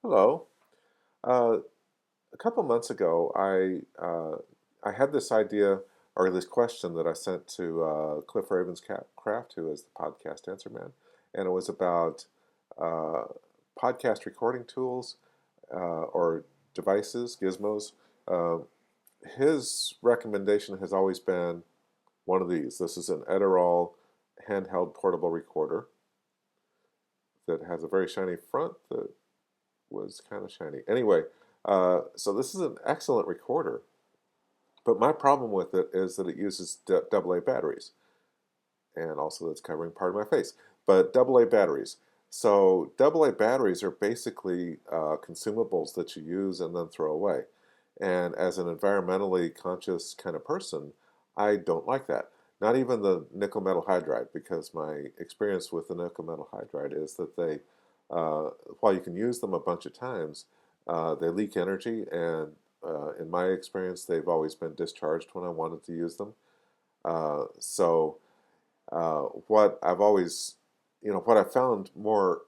Hello. Uh, a couple months ago, I had this idea or this question that I sent to Cliff Ravenscraft, who is the podcast answer man, and it was about uh, podcast recording tools or devices, gizmos. Uh, his recommendation has always been one of these. This is an Edirol handheld portable recorder that has a very shiny front that was kind of shiny. Anyway, so this is an excellent recorder, but my problem with it is that it uses AA batteries, and also it's covering part of my face. But AA batteries. So AA batteries are basically consumables that you use and then throw away. And as an environmentally conscious kind of person, I don't like that. Not even the nickel metal hydride, because my experience with the nickel metal hydride is that while you can use them a bunch of times, they leak energy, and in my experience, they've always been discharged when I wanted to use them. What I've always, what I found more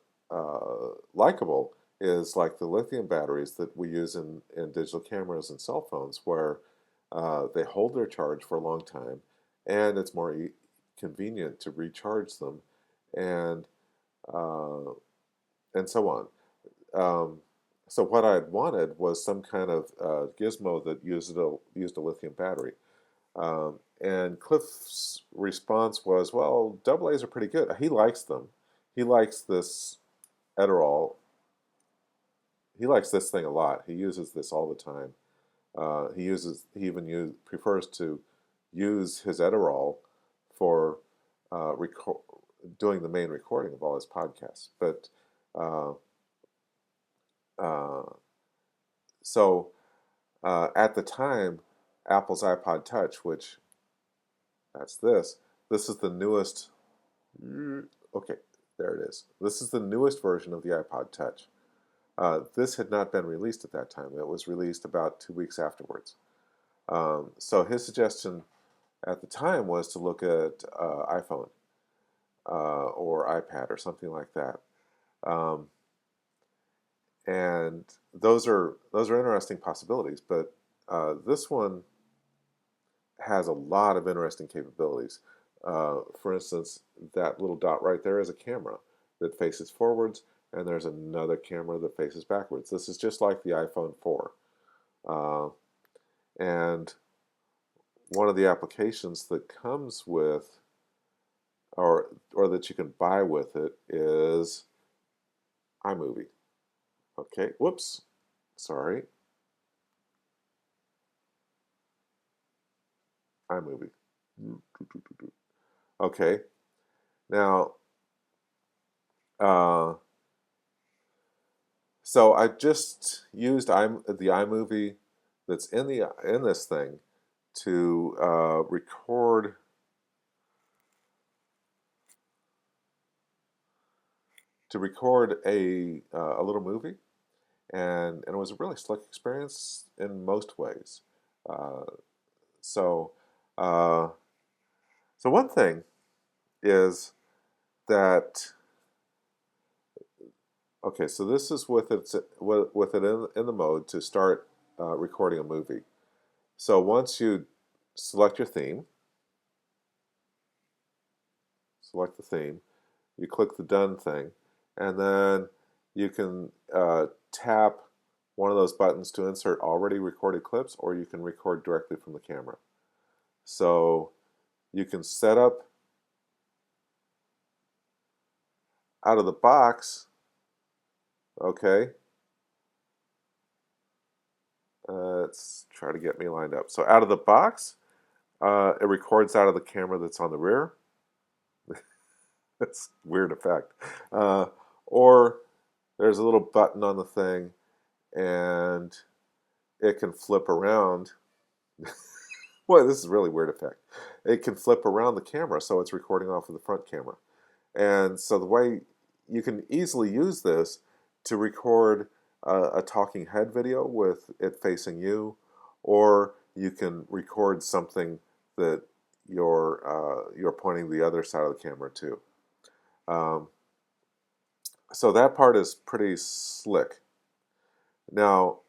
likable is like the lithium batteries that we use in digital cameras and cell phones, where they hold their charge for a long time, and it's more convenient to recharge them, and uh, and so on. Um, so what I'd wanted was some kind of gizmo that used a lithium battery. And Cliff's response was, "Well, double A's are pretty good. He likes them. He likes this Edirol. He likes this thing a lot. He uses this all the time. He even prefers to use his Edirol for record, doing the main recording of all his podcasts. But uh, uh, so at the time, Apple's iPod Touch, which that's this is the newest. Okay, there it is. This is the newest version of the iPod Touch. This had not been released at that time. It was released about 2 weeks afterwards. So his suggestion at the time was to look at iPhone or iPad or something like that. Um, and those are interesting possibilities. But this one has a lot of interesting capabilities. For instance, that little dot right there is a camera that faces forwards, and there's another camera that faces backwards. This is just like the iPhone 4. Uh, and one of the applications that comes with, or that you can buy with it, is iMovie. Okay, whoops, sorry, iMovie. Okay, now, uh, so I just used the iMovie that's in this thing to record a little movie, and it was a really slick experience in most ways. Uh, so uh, so one thing is that okay, so this is with it in the mode to start recording a movie. So once you select your theme, select the theme, you click the done thing, and then you can tap one of those buttons to insert already recorded clips, or you can record directly from the camera. So you can set up out of the box, okay, let's try to get me lined up. So out of the box, it records out of the camera that's on the rear. That's a weird effect. Uh, or there's a little button on the thing, and it can flip around. Boy, this is a really weird effect. It can flip around the camera, so it's recording off of the front camera. And so the way you can easily use this to record a talking head video with it facing you, or you can record something that you're pointing the other side of the camera to. Um, so that part is pretty slick. Now,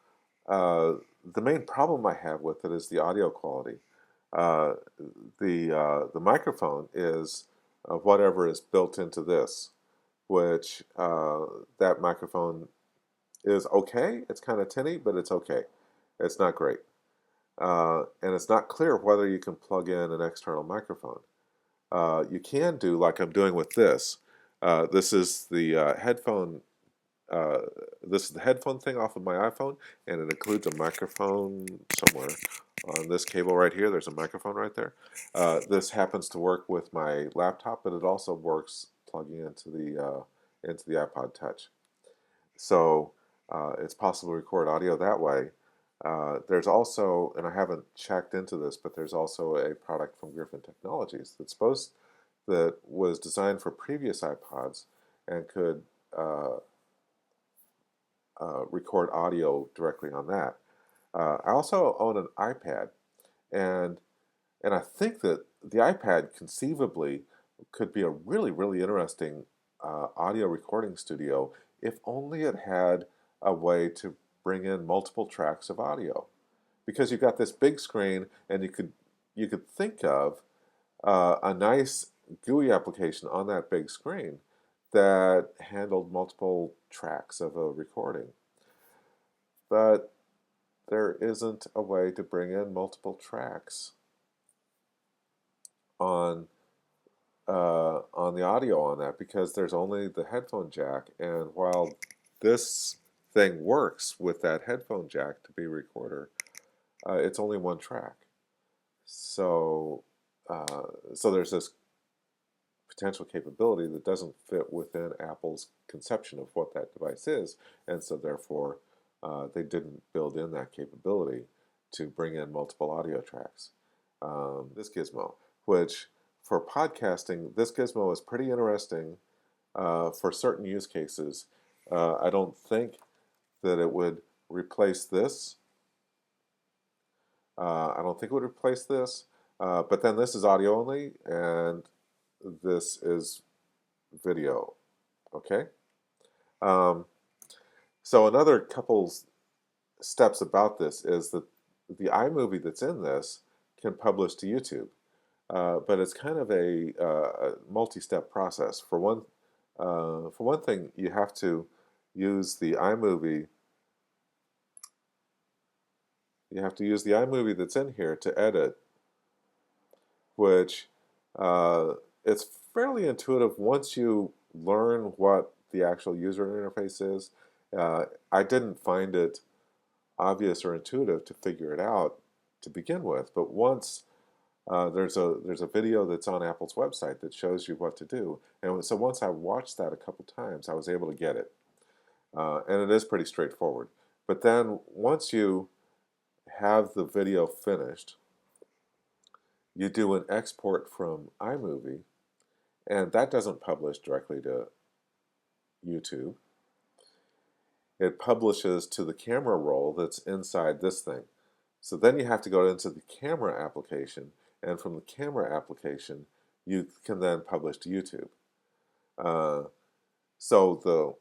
uh, the main problem I have with it is the audio quality. Uh, the microphone is whatever is built into this, which that microphone is okay. It's kind of tinny, but it's okay. It's not great. And it's not clear whether you can plug in an external microphone. You can do like I'm doing with this. This is the headphone. Uh, this is the headphone thing off of my iPhone, and it includes a microphone somewhere on this cable right here. There's a microphone right there. This happens to work with my laptop, but it also works plugging into the iPod Touch. So it's possible to record audio that way. There's also, and I haven't checked into this, but there's also a product from Griffin Technologies that was designed for previous iPods and could record audio directly on that. I also own an iPad, and and I think that the iPad conceivably could be a really interesting audio recording studio if only it had a way to bring in multiple tracks of audio. Because you've got this big screen, and you could think of a nice GUI application on that big screen that handled multiple tracks of a recording. But there isn't a way to bring in multiple tracks on on the audio on that because there's only the headphone jack, and while this thing works with that headphone jack to be a recorder, it's only one track. So uh, so there's this potential capability that doesn't fit within Apple's conception of what that device is, and so therefore they didn't build in that capability to bring in multiple audio tracks. This gizmo, which for podcasting, this gizmo is pretty interesting for certain use cases. I don't think that it would replace this. I don't think it would replace this, but then this is audio only, and this is video. Okay. Um, so another couple steps about this is that the iMovie that's in this can publish to YouTube, but it's kind of a multi-step process. For one thing, you have to use the iMovie. You have to use the iMovie that's in here to edit, which uh, it's fairly intuitive once you learn what the actual user interface is. I didn't find it obvious or intuitive to figure it out to begin with, but once there's a video that's on Apple's website that shows you what to do, and so once I watched that a couple times, I was able to get it, and it is pretty straightforward. But then once you have the video finished, you do an export from iMovie, and that doesn't publish directly to YouTube. It publishes to the camera roll that's inside this thing. So then you have to go into the camera application, and from the camera application, you can then publish to YouTube. Uh, so the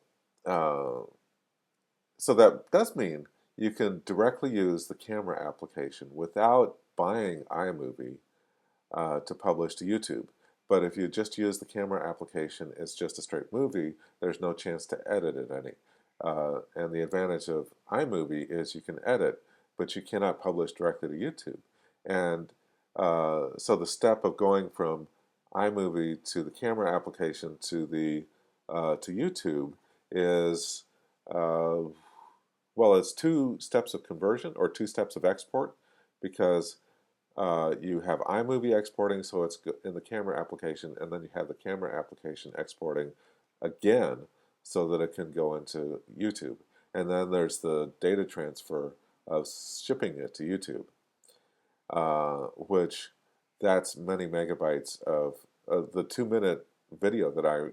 so that does mean you can directly use the camera application without buying iMovie to publish to YouTube. But if you just use the camera application, it's just a straight movie. There's no chance to edit it any. And the advantage of iMovie is you can edit, but you cannot publish directly to YouTube. And so the step of going from iMovie to the camera application to YouTube is well, it's two steps of conversion or two steps of export because you have iMovie exporting, so it's in the camera application, and then you have the camera application exporting again so that it can go into YouTube. And then there's the data transfer of shipping it to YouTube, which that's many megabytes of the 2 minute video that I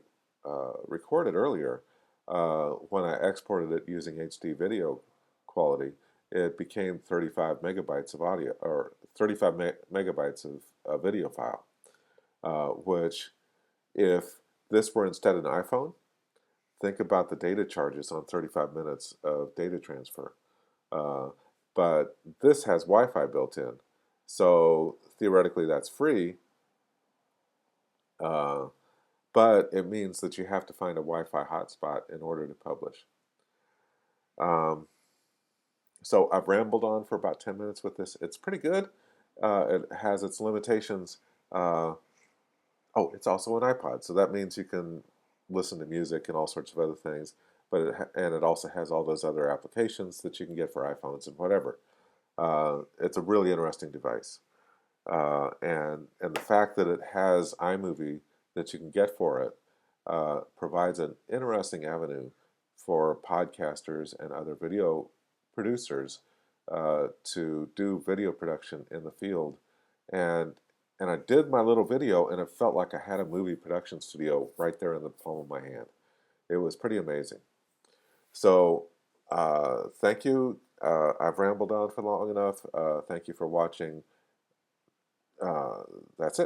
recorded earlier. When I exported it using HD video quality, it became 35 megabytes of audio, or 35 megabytes of a video file, which if this were instead an iPhone, think about the data charges on 35 minutes of data transfer. Uh, but this has Wi-Fi built in, so theoretically that's free. Uh, but it means that you have to find a Wi-Fi hotspot in order to publish. Um, so I've rambled on for about 10 minutes with this. It's pretty good. It has its limitations. Uh, oh, it's also an iPod, so that means you can listen to music and all sorts of other things. But and it also has all those other applications that you can get for iPhones and whatever. It's a really interesting device. And the fact that it has iMovie that you can get for it provides an interesting avenue for podcasters and other video producers to do video production in the field. And and I did my little video, and it felt like I had a movie production studio right there in the palm of my hand. It was pretty amazing. So, thank you. I've rambled on for long enough. Thank you for watching. Uh, that's it.